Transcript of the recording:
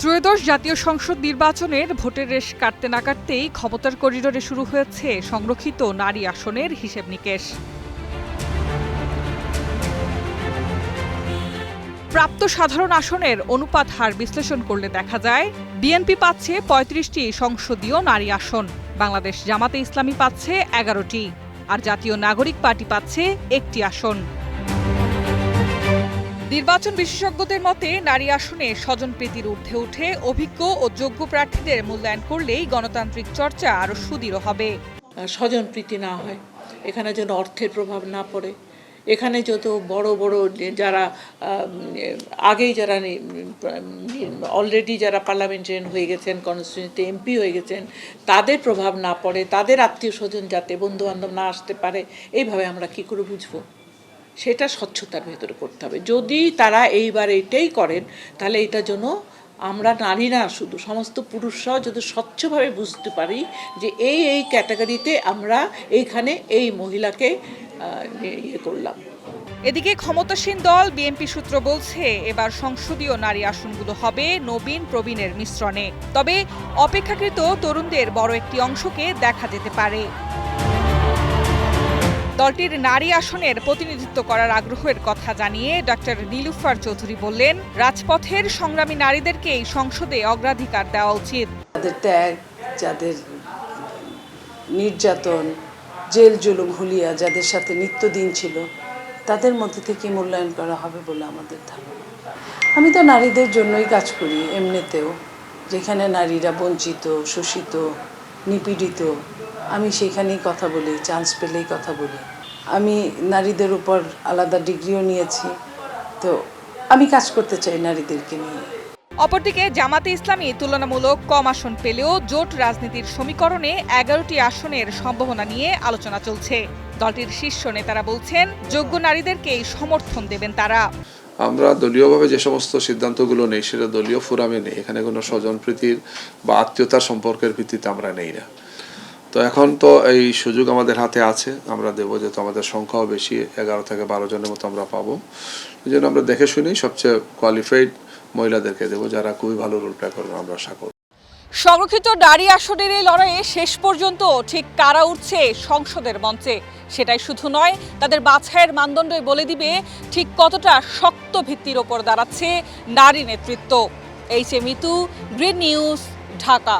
ত্রয়োদশ জাতীয় সংসদ নির্বাচনের ভোটের রেশ কাটতে না কাটতেই ক্ষমতার করিডোরে শুরু হয়েছে সংরক্ষিত নারী আসনের হিসেব নিকেশ। প্রাপ্ত সাধারণ আসনের অনুপাত হার বিশ্লেষণ করলে দেখা যায় বিএনপি পাচ্ছে ৩৫টি সংসদীয় নারী আসন, বাংলাদেশ জামাতে ইসলামী পাচ্ছে ১১টি, আর জাতীয় নাগরিক পার্টি পাচ্ছে ১টি আসন। নির্বাচন বিশেষজ্ঞদের মতে নারী আসনে স্বজনপ্রীতির ঊর্ধ্বে উঠে অভিজ্ঞ ও যোগ্য প্রার্থীদের মূল্যায়ন করলেই গণতান্ত্রিক চর্চা আরও সুদৃঢ় হবে। স্বজনপ্রীতি না হয়, এখানে যেন অর্থের প্রভাব না পড়ে, এখানে যত বড় বড় যারা আগেই যারা অলরেডি যারা পার্লামেন্টারিয়ান হয়ে গেছেন, কনস্টিটিউয়েন্সিতে এমপি হয়ে গেছেন, তাদের প্রভাব না পড়ে, তাদের আত্মীয় স্বজন যাতে বন্ধু বান্ধব না আসতে পারে, এইভাবে আমরা কি করে বুঝবো? সেটা স্বচ্ছতার ভেতরে করতে হবে। যদি তারা এইবার এটাই করেন, তাহলে এটার জন্য আমরা নারী না, শুধু সমস্ত পুরুষরাও যদি স্বচ্ছভাবে বুঝতে পারি যে এই ক্যাটাগরিতে আমরা এইখানে এই মহিলাকে ইয়ে করলাম। এদিকে ক্ষমতাসীন দল বিএনপি সূত্র বলছে এবার সংসদীয় নারী আসনগুলো হবে নবীন প্রবীণের মিশ্রণে, তবে অপেক্ষাকৃত তরুণদের বড় একটি অংশকে দেখা যেতে পারে। দলটির নারী আসনের প্রতিনিধিত্ব করার আগ্রহের কথা জানিয়ে ডক্টর নীলুফার চৌধুরী বললেন, রাজপথের সংগ্রামী নারীদেরকেই সংসদে অগ্রাধিকার দেওয়া উচিত। যাদের ত্যাগ, যাদের নির্যাতন, জেল জুলুম হুলিয়া যাদের সাথে নিত্যদিন ছিল, তাদের মধ্যে থেকে মূল্যায়ন করা হবে বলে আমাদের ধারণা। আমি তো নারীদের জন্যই কাজ করি এমনিতেও, যেখানে নারীরা বঞ্চিত, শোষিত, নিপীড়িত, আমি সেখানেই কথা বলি, চান্স পেলেই কথা বলি। আমি নারীদের উপর আলাদা ডিগ্রিও নিয়েছি, তো আমি কাজ করতে চাই নারীদেরকে নিয়ে। অপরদিকে জামাতে ইসলামী তুলনামূলক কম আসন পেলেও জোট রাজনীতির সমীকরণে ১১টি আসনের সম্ভাবনা নিয়ে আলোচনা চলছে। দলটির শীর্ষ নেতারা বলছেন, যোগ্য নারীদেরকেই সমর্থন দেবেন তারা। আমরা দলীয়ভাবে যে সমস্ত সিদ্ধান্তগুলো নেই সেটা দলীয় ফোরামে নেই, এখানে কোনো স্বজনপ্রীতির বা আত্মীয়তার সম্পর্কের ভিত্তিতে আমরা নেই না। তো এখন তো এই সুযোগ আমাদের হাতে আছে, আমরা দেবো, যেহেতু আমাদের সংখ্যাও বেশি, ১১ থেকে ১২ জনের মতো আমরা পাবো। এই জন্য আমরা দেখে শুনেই সবচেয়ে কোয়ালিফাইড মহিলাদেরকে দেবো, যারা খুবই ভালো রোল প্লে করবে, আমরা আশা করব। সংরক্ষিত নারী আসনের এই লড়াইয়ে শেষ পর্যন্ত ঠিক কারা উঠছে সংসদের মঞ্চে সেটাই শুধু নয়, তাদের বাছাইয়ের মানদণ্ডই বলে দিবে ঠিক কতটা শক্ত ভিত্তির ওপর দাঁড়াচ্ছে নারী নেতৃত্ব। H A Mitu, green news, Dhaka.